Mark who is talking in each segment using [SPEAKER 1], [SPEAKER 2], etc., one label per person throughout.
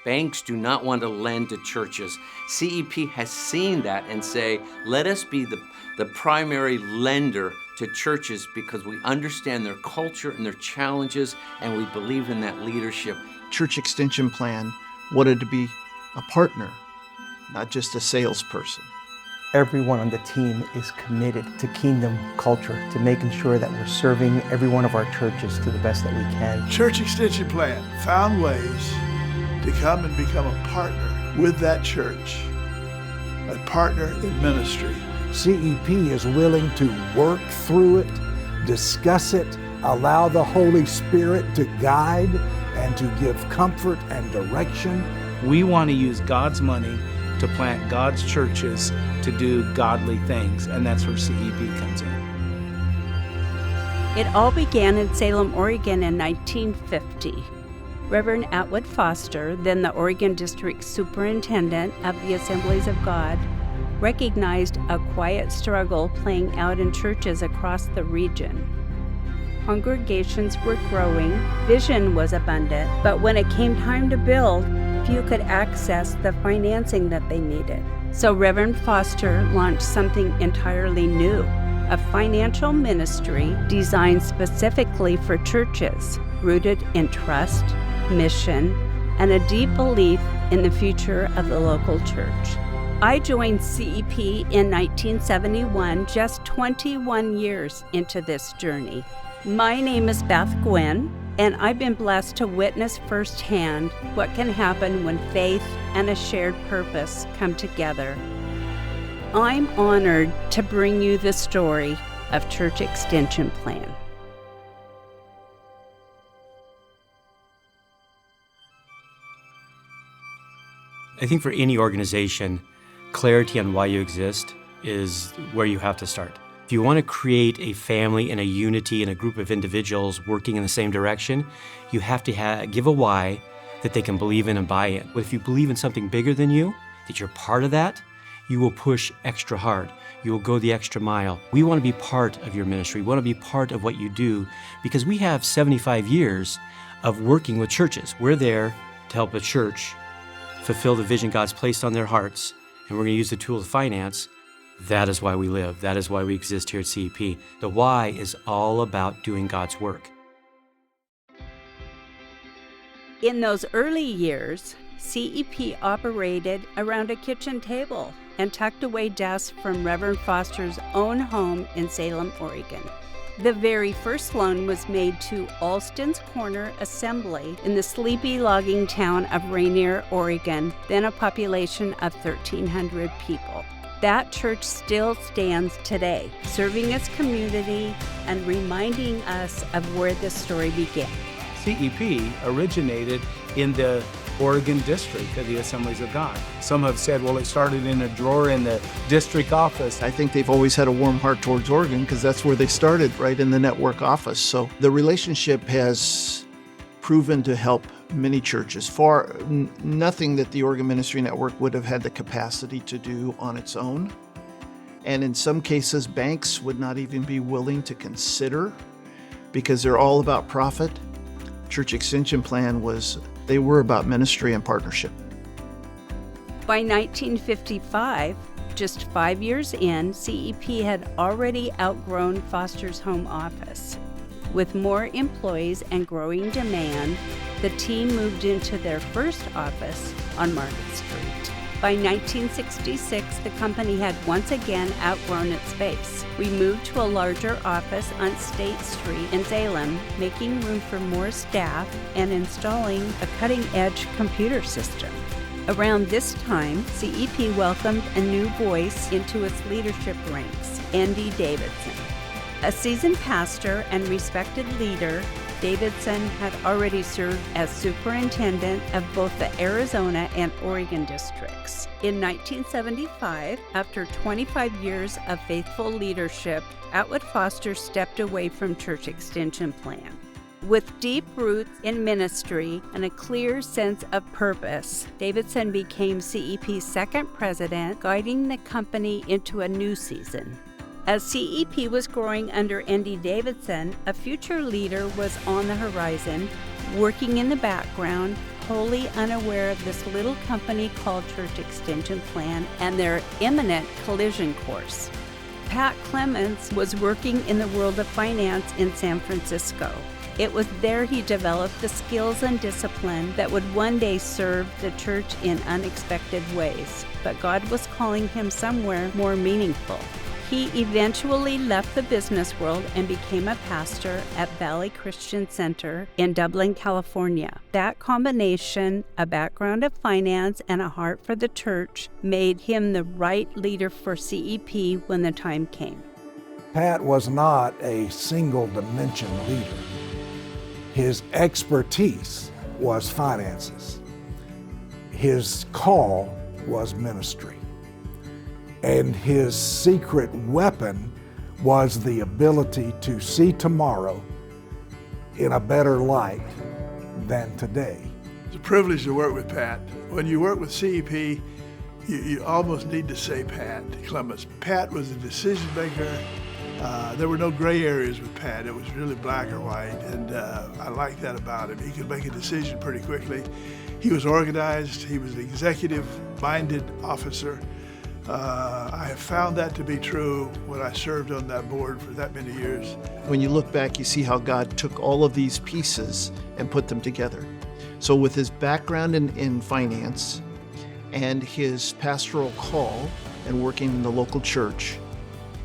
[SPEAKER 1] Banks do not want to lend to churches. CEP has seen that and say, let us be the primary lender to churches because we understand their culture and their challenges, and we believe in that leadership.
[SPEAKER 2] Church Extension Plan wanted to be a partner, not just a salesperson.
[SPEAKER 3] Everyone on the team is committed to kingdom culture, to making sure that we're serving every one of our churches to the best that we can.
[SPEAKER 4] Church Extension Plan found ways to come and become a partner with that church, a partner in ministry.
[SPEAKER 5] CEP is willing to work through it, discuss it, allow the Holy Spirit to guide and to give comfort and direction.
[SPEAKER 6] We want to use God's money to plant God's churches to do godly things, and that's where CEP comes in.
[SPEAKER 7] It all began in Salem, Oregon in 1950. Reverend Atwood Foster, then the Oregon District Superintendent of the Assemblies of God, recognized a quiet struggle playing out in churches across the region. Congregations were growing, vision was abundant, but when it came time to build, few could access the financing that they needed. So Reverend Foster launched something entirely new, a financial ministry designed specifically for churches, rooted in trust, mission, and a deep belief in the future of the local church. I joined CEP in 1971, just 21 years into this journey. My name is Beth Gwynn, and I've been blessed to witness firsthand what can happen when faith and a shared purpose come together. I'm honored to bring you the story of Church Extension Plan.
[SPEAKER 8] I think for any organization, clarity on why you exist is where you have to start. If you want to create a family and a unity and a group of individuals working in the same direction, you have to give a why that they can believe in and buy in. But if you believe in something bigger than you, that you're part of that, you will push extra hard. You will go the extra mile. We want to be part of your ministry. We want to be part of what you do because we have 75 years of working with churches. We're there to help a church fulfill the vision God's placed on their hearts, and we're going to use the tool of finance. That is why we live. That is why we exist here at CEP. The why is all about doing God's work.
[SPEAKER 7] In those early years, CEP operated around a kitchen table and tucked away desks from Reverend Foster's own home in Salem, Oregon. The very first loan was made to Alston's Corner Assembly in the sleepy logging town of Rainier, Oregon, then a population of 1,300 people. That church still stands today, serving its community and reminding us of where this story began.
[SPEAKER 6] CEP originated in the Oregon district of the Assemblies of God. Some have said, well, it started in a drawer in the district office.
[SPEAKER 2] I think they've always had a warm heart towards Oregon because that's where they started, right in the network office. So the relationship has proven to help many churches. Nothing that the Oregon Ministry Network would have had the capacity to do on its own. And in some cases, banks would not even be willing to consider because they're all about profit. Church Extension Plan they were about ministry and partnership.
[SPEAKER 7] By 1955, just 5 years in, CEP had already outgrown Foster's home office. With more employees and growing demand, the team moved into their first office on Market Street. By 1966, the company had once again outgrown its space. We moved to a larger office on State Street in Salem, making room for more staff and installing a cutting-edge computer system. Around this time, CEP welcomed a new voice into its leadership ranks, Andy Davidson. A seasoned pastor and respected leader, Davidson had already served as superintendent of both the Arizona and Oregon districts. In 1975, after 25 years of faithful leadership, Atwood Foster stepped away from Church Extension Plan. With deep roots in ministry and a clear sense of purpose, Davidson became CEP's second president, guiding the company into a new season. As CEP was growing under Andy Davidson, a future leader was on the horizon, working in the background, wholly unaware of this little company called Church Extension Plan and their imminent collision course. Pat Clements was working in the world of finance in San Francisco. It was there he developed the skills and discipline that would one day serve the church in unexpected ways. But God was calling him somewhere more meaningful. He eventually left the business world and became a pastor at Valley Christian Center in Dublin, California. That combination, a background of finance and a heart for the church, made him the right leader for CEP when the time came.
[SPEAKER 5] Pat was not a single-dimension leader. His expertise was finances. His call was ministry. And his secret weapon was the ability to see tomorrow in a better light than today.
[SPEAKER 4] It's a privilege to work with Pat. When you work with CEP, you almost need to say Pat Clements. Pat was a decision maker. There were no gray areas with Pat. It was really black or white, and I like that about him. He could make a decision pretty quickly. He was organized. He was an executive-minded officer. I have found that to be true when I served on that board for that many years.
[SPEAKER 2] When you look back, you see how God took all of these pieces and put them together. So with his background in finance and his pastoral call and working in the local church,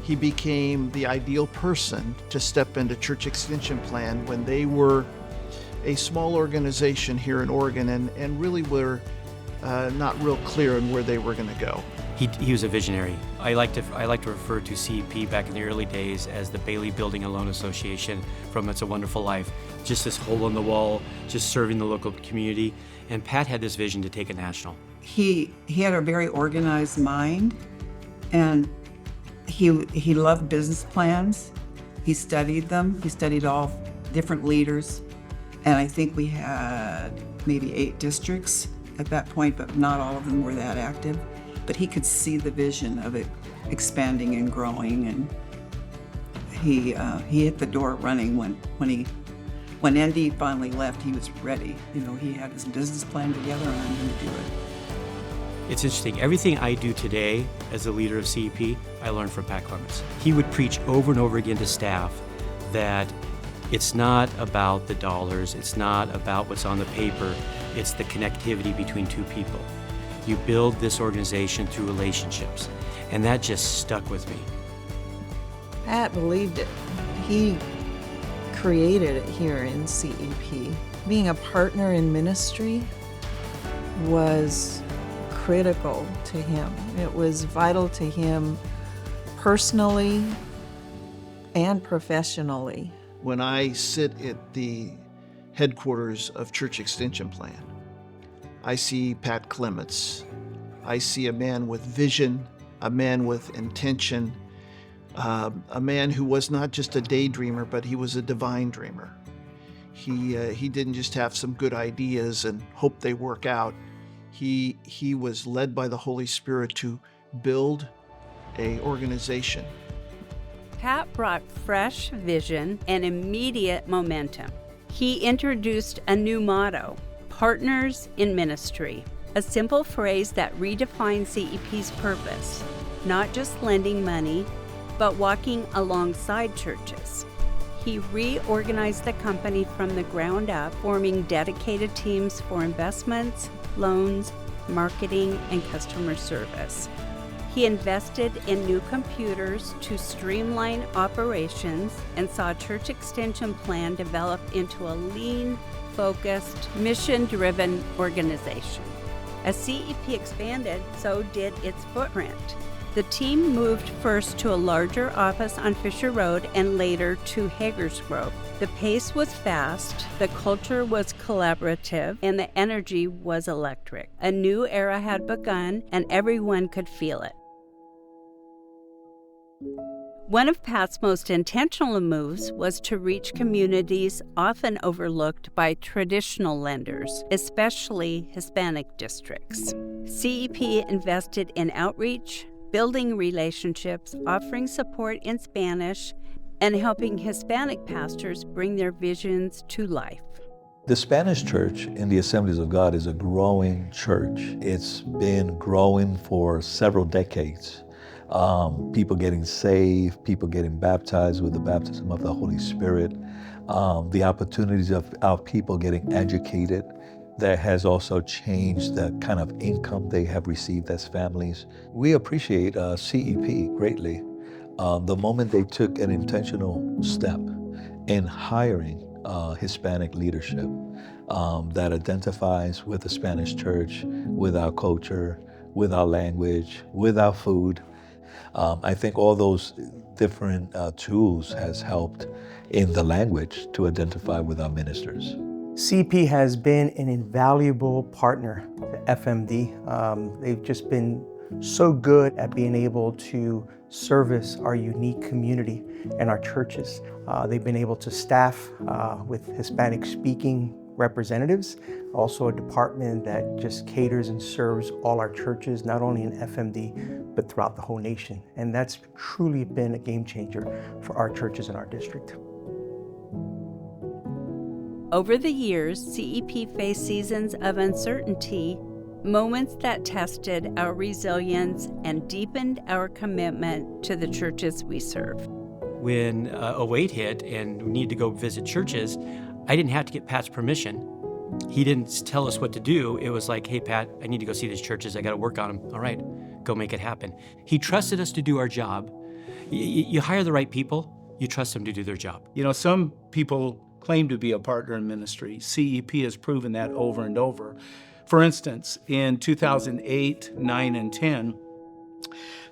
[SPEAKER 2] he became the ideal person to step into Church Extension Plan when they were a small organization here in Oregon and really were not real clear on where they were going to go.
[SPEAKER 8] He was a visionary. I like to refer to CEP back in the early days as the Bailey Building and Loan Association from It's a Wonderful Life. Just this hole in the wall, just serving the local community. And Pat had this vision to take it national.
[SPEAKER 9] He had a very organized mind, and he loved business plans. He studied them. He studied all different leaders. And I think we had maybe 8 districts at that point, but not all of them were that active. But he could see the vision of it expanding and growing, and he hit the door running when Andy finally left. He was ready. You know, he had his business plan together, and I'm going to do it.
[SPEAKER 8] It's interesting. Everything I do today as a leader of CEP, I learned from Pat Clements. He would preach over and over again to staff that it's not about the dollars, it's not about what's on the paper, it's the connectivity between two people. You build this organization through relationships, and that just stuck with me.
[SPEAKER 10] Pat believed it. He created it here in CEP. Being a partner in ministry was critical to him. It was vital to him personally and professionally.
[SPEAKER 2] When I sit at the headquarters of Church Extension Plan, I see Pat Clements. I see a man with vision, a man with intention, a man who was not just a daydreamer, but he was a divine dreamer. He didn't just have some good ideas and hope they work out. He was led by the Holy Spirit to build an organization.
[SPEAKER 7] Pat brought fresh vision and immediate momentum. He introduced a new motto, Partners in Ministry, a simple phrase that redefines CEP's purpose, not just lending money, but walking alongside churches. He reorganized the company from the ground up, forming dedicated teams for investments, loans, marketing, and customer service. He invested in new computers to streamline operations and saw Church Extension Plan develop into a lean, focused, mission-driven organization. As CEP expanded, so did its footprint. The team moved first to a larger office on Fisher Road and later to Hagersgrove. The pace was fast, the culture was collaborative, and the energy was electric. A new era had begun, and everyone could feel it. One of Pat's most intentional moves was to reach communities often overlooked by traditional lenders, especially Hispanic districts. CEP invested in outreach, building relationships, offering support in Spanish, and helping Hispanic pastors bring their visions to life.
[SPEAKER 11] The Spanish church in the Assemblies of God is a growing church. It's been growing for several decades. People getting saved, people getting baptized with the baptism of the Holy Spirit, the opportunities of people getting educated. That has also changed the kind of income they have received as families. We appreciate CEP greatly. The moment they took an intentional step in hiring Hispanic leadership that identifies with the Spanish church, with our culture, with our language, with our food. I think all those different tools has helped in the language to identify with our ministers.
[SPEAKER 3] CP has been an invaluable partner to FMD. They've just been so good at being able to service our unique community and our churches. They've been able to staff with Hispanic-speaking representatives, also a department that just caters and serves all our churches, not only in FMD, but throughout the whole nation. And that's truly been a game changer for our churches in our district.
[SPEAKER 7] Over the years, CEP faced seasons of uncertainty, moments that tested our resilience and deepened our commitment to the churches we serve.
[SPEAKER 8] When 08 hit and we needed to go visit churches, I didn't have to get Pat's permission. He didn't tell us what to do. It was like, hey, Pat, I need to go see these churches. I got to work on them. All right, go make it happen. He trusted us to do our job. You hire the right people, you trust them to do their job.
[SPEAKER 6] You know, some people claim to be a partner in ministry. CEP has proven that over and over. For instance, in 2008, 9, and 10,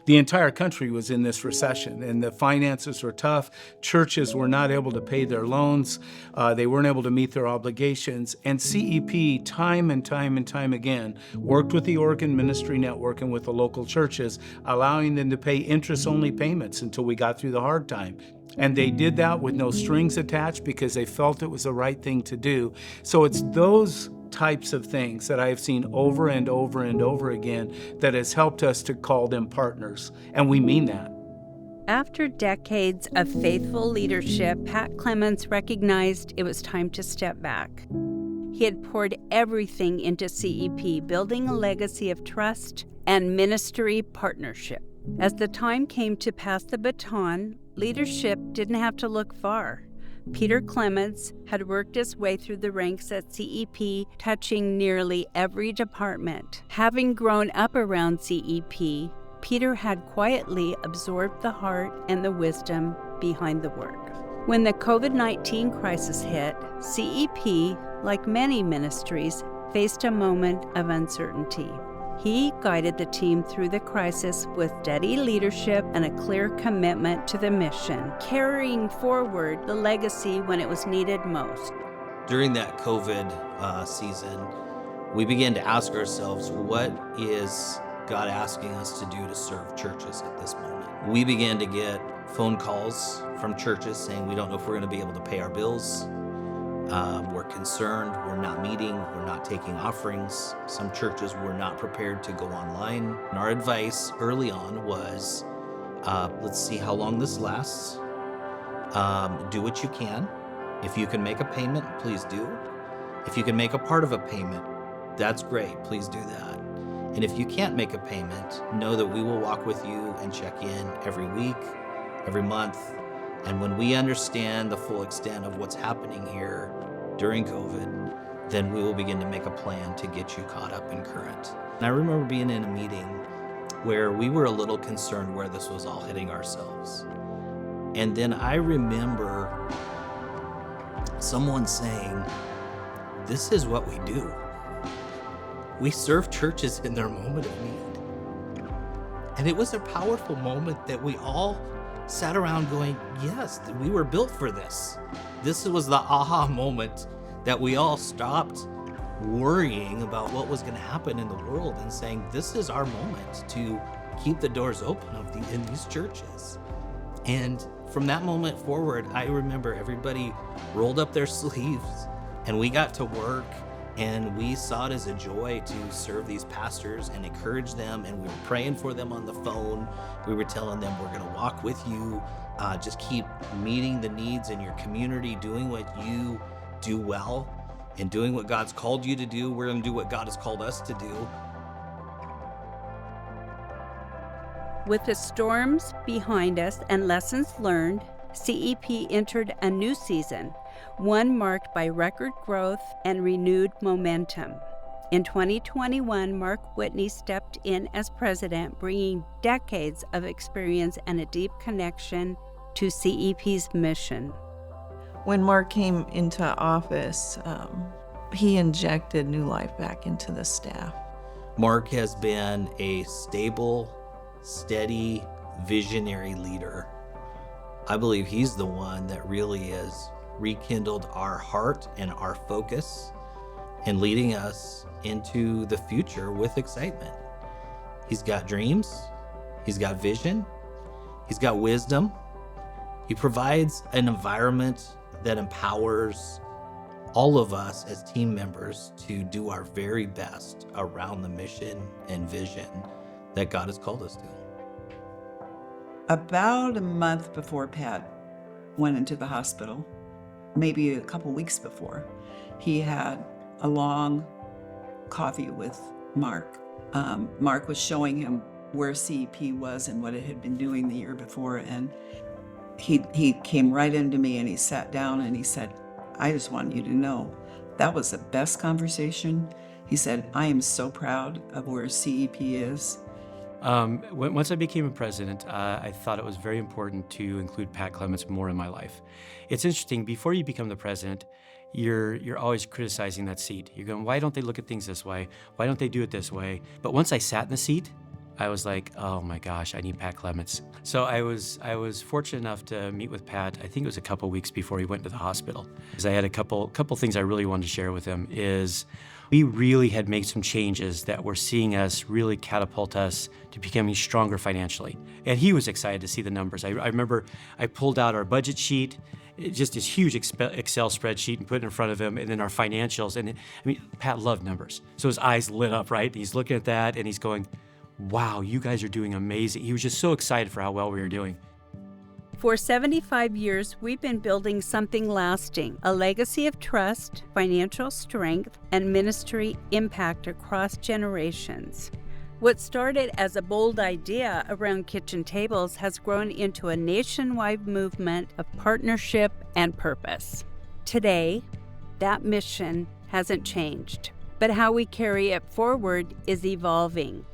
[SPEAKER 6] the entire country was in this recession and the finances were tough. Churches were not able to pay their loans. They weren't able to meet their obligations. And CEP, time and time again, worked with the Oregon Ministry Network and with the local churches, allowing them to pay interest-only payments until we got through the hard time. And they did that with no strings attached because they felt it was the right thing to do. So it's those types of things that I've seen over and over and over again that has helped us to call them partners. And we mean that.
[SPEAKER 7] After decades of faithful leadership, Pat Clements recognized it was time to step back. He had poured everything into CEP, building a legacy of trust and ministry partnership. As the time came to pass the baton, leadership didn't have to look far. Peter Clements had worked his way through the ranks at CEP, touching nearly every department. Having grown up around CEP, Peter had quietly absorbed the heart and the wisdom behind the work. When the COVID-19 crisis hit, CEP, like many ministries, faced a moment of uncertainty. He guided the team through the crisis with steady leadership and a clear commitment to the mission, carrying forward the legacy when it was needed most.
[SPEAKER 12] During that COVID season, we began to ask ourselves, what is God asking us to do to serve churches at this moment? We began to get phone calls from churches saying, we don't know if we're going to be able to pay our bills. We're concerned, we're not meeting, we're not taking offerings. Some churches were not prepared to go online. And our advice early on was, let's see how long this lasts. Do what you can. If you can make a payment, please do. If you can make a part of a payment, that's great, please do that. And if you can't make a payment, know that we will walk with you and check in every week, every month. And when we understand the full extent of what's happening here during COVID, then we will begin to make a plan to get you caught up and current. And I remember being in a meeting where we were a little concerned where this was all hitting ourselves. And then I remember someone saying, this is what we do. We serve churches in their moment of need. And it was a powerful moment that we all sat around going, yes, we were built for this. This was the aha moment that we all stopped worrying about what was going to happen in the world and saying, this is our moment to keep the doors open in these churches. And from that moment forward, I remember everybody rolled up their sleeves and we got to work. And we saw it as a joy to serve these pastors and encourage them. And we were praying for them on the phone. We were telling them, we're going to walk with you. Just keep meeting the needs in your community, doing what you do well. and doing what God's called you to do. We're going to do what God has called us to do.
[SPEAKER 7] With the storms behind us and lessons learned, CEP entered a new season, one marked by record growth and renewed momentum. In 2021, Mark Whitney stepped in as president, bringing decades of experience and a deep connection to CEP's mission.
[SPEAKER 10] When Mark came into office, he injected new life back into the staff.
[SPEAKER 12] Mark has been a stable, steady, visionary leader. I believe he's the one that really has rekindled our heart and our focus and leading us into the future with excitement. He's got dreams, he's got vision, he's got wisdom. He provides an environment that empowers all of us as team members to do our very best around the mission and vision that God has called us to.
[SPEAKER 9] About a month before Pat went into the hospital, maybe a couple weeks before, he had a long coffee with Mark. Mark was showing him where CEP was and what it had been doing the year before, and he came right into me and he sat down and he said, "I just want you to know that was the best conversation." He said, "I am so proud of where CEP is."
[SPEAKER 8] Once I became a president, I thought it was very important to include Pat Clements more in my life. It's interesting, before you become the president, you're always criticizing that seat. You're going, why don't they look at things this way? Why don't they do it this way? But once I sat in the seat, I was like, oh my gosh, I need Pat Clements. So I was fortunate enough to meet with Pat. I think it was a couple weeks before he went to the hospital. Because I had a couple things I really wanted to share with him. Is we really had made some changes that were seeing us really catapult us to becoming stronger financially. And he was excited to see the numbers. I remember I pulled out our budget sheet, just this huge Excel spreadsheet, and put it in front of him, and then our financials. And Pat loved numbers. So his eyes lit up, right? He's looking at that and he's going, wow, you guys are doing amazing. He was just so excited for how well we were doing.
[SPEAKER 7] For 75 years, we've been building something lasting, a legacy of trust, financial strength, and ministry impact across generations. What started as a bold idea around kitchen tables has grown into a nationwide movement of partnership and purpose. Today, that mission hasn't changed, but how we carry it forward is evolving.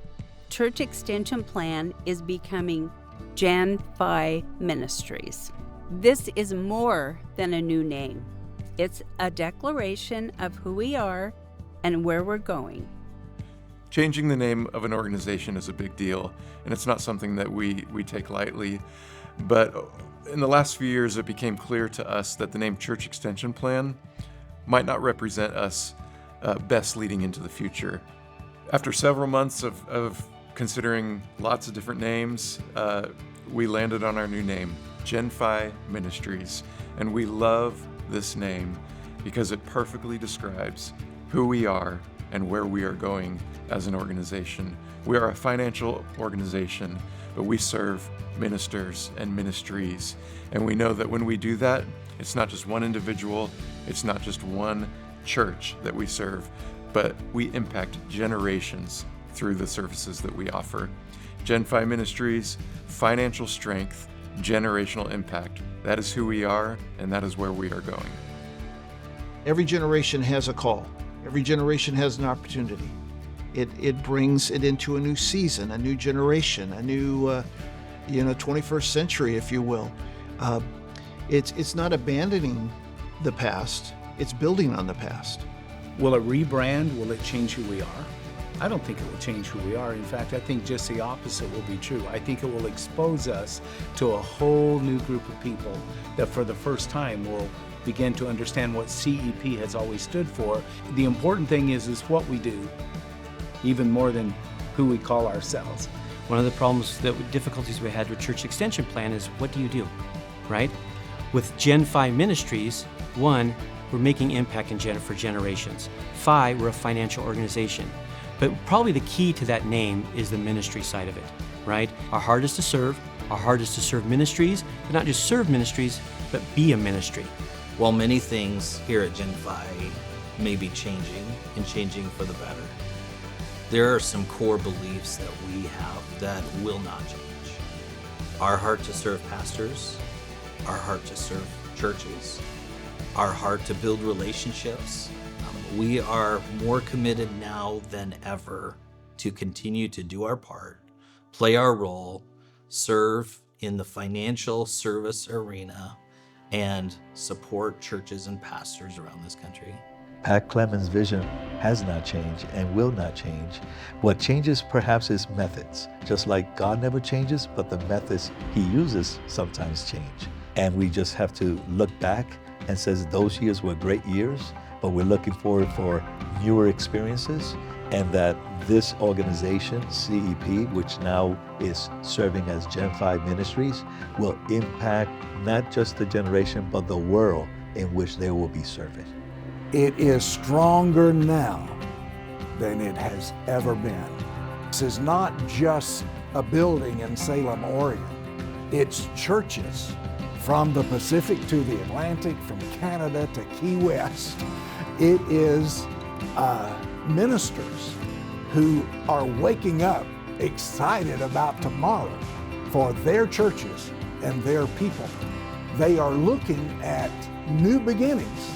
[SPEAKER 7] Church Extension Plan is becoming Gen Phi Ministries. This is more than a new name. It's a declaration of who we are and where we're going.
[SPEAKER 13] Changing the name of an organization is a big deal, and it's not something that we take lightly. But in the last few years, it became clear to us that the name Church Extension Plan might not represent us best leading into the future. After several months of considering lots of different names, we landed on our new name, Gen Phi Ministries. And we love this name because it perfectly describes who we are and where we are going as an organization. We are a financial organization, but we serve ministers and ministries. And we know that when we do that, it's not just one individual, it's not just one church that we serve, but we impact generations through the services that we offer. Gen Phi Ministries, financial strength, generational impact. That is who we are, and that is where we are going.
[SPEAKER 2] Every generation has a call. Every generation has an opportunity. It brings it into a new season, a new generation, a new 21st century, if you will. It's not abandoning the past, it's building on the past.
[SPEAKER 6] Will it rebrand? Will it change who we are? I don't think it will change who we are. In fact, I think just the opposite will be true. I think it will expose us to a whole new group of people that for the first time will begin to understand what CEP has always stood for. The important thing is what we do, even more than who we call ourselves.
[SPEAKER 8] One of the difficulties we had with Church Extension Plan is, what do you do, right? With Gen Phi Ministries, one, we're making impact for generations. Phi, we're a financial organization. But probably the key to that name is the ministry side of it, right? Our heart is to serve. Our heart is to serve ministries, but not just serve ministries, but be a ministry.
[SPEAKER 12] While many things here at Gen Phi may be changing and changing for the better, there are some core beliefs that we have that will not change. Our heart to serve pastors, our heart to serve churches, our heart to build relationships. We are more committed now than ever to continue to do our part, play our role, serve in the financial service arena, and support churches and pastors around this country.
[SPEAKER 11] Pat Clements' vision has not changed and will not change. What changes perhaps is methods. Just like God never changes, but the methods he uses sometimes change. And we just have to look back and says those years were great years, but we're looking forward for newer experiences, and that this organization, CEP, which now is serving as Gen 5 Ministries, will impact not just the generation, but the world in which they will be serving.
[SPEAKER 5] It is stronger now than it has ever been. This is not just a building in Salem, Oregon. It's churches from the Pacific to the Atlantic, from Canada to Key West. It is ministers who are waking up excited about tomorrow for their churches and their people. They are looking at new beginnings.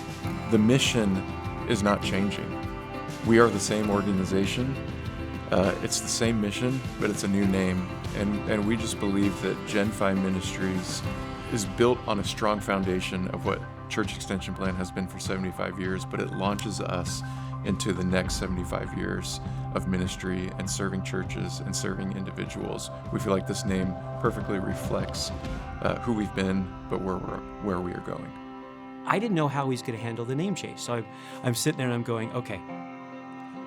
[SPEAKER 13] The mission is not changing. We are the same organization. It's the same mission, but it's a new name. And we just believe that Gen 5 Ministries is built on a strong foundation of what Church Extension Plan has been for 75 years, but it launches us into the next 75 years of ministry and serving churches and serving individuals. We feel like this name perfectly reflects who we've been, but where we are going.
[SPEAKER 8] I didn't know how he's going to handle the name change. So I'm sitting there and I'm going, okay,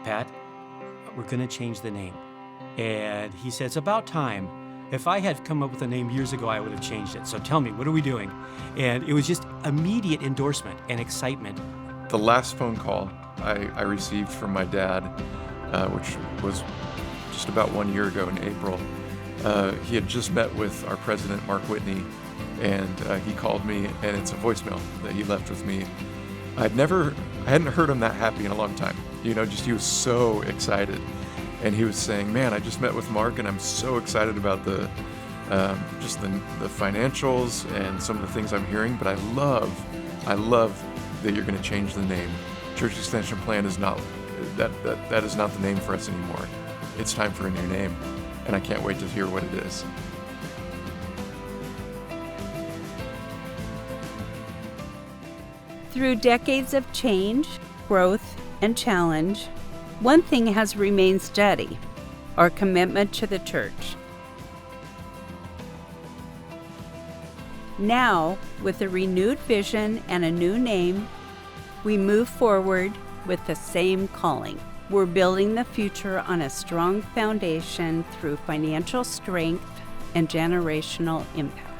[SPEAKER 8] Pat, we're going to change the name. And he said, it's about time. If I had come up with a name years ago, I would have changed it. So tell me, what are we doing? And it was just immediate endorsement and excitement.
[SPEAKER 13] The last phone call I received from my dad, which was just about 1 year ago in April, he had just met with our president, Mark Whitney, and he called me, and it's a voicemail that he left with me. I hadn't heard him that happy in a long time. He was so excited. And he was saying, man, I just met with Mark, and I'm so excited about the financials and some of the things I'm hearing, but I love that you're going to change the name. Church Extension Plan is not, that is not the name for us anymore. It's time for a new name, and I can't wait to hear what it is.
[SPEAKER 7] Through decades of change, growth, and challenge, one thing has remained steady: our commitment to the church. Now, with a renewed vision and a new name, we move forward with the same calling. We're building the future on a strong foundation through financial strength and generational impact.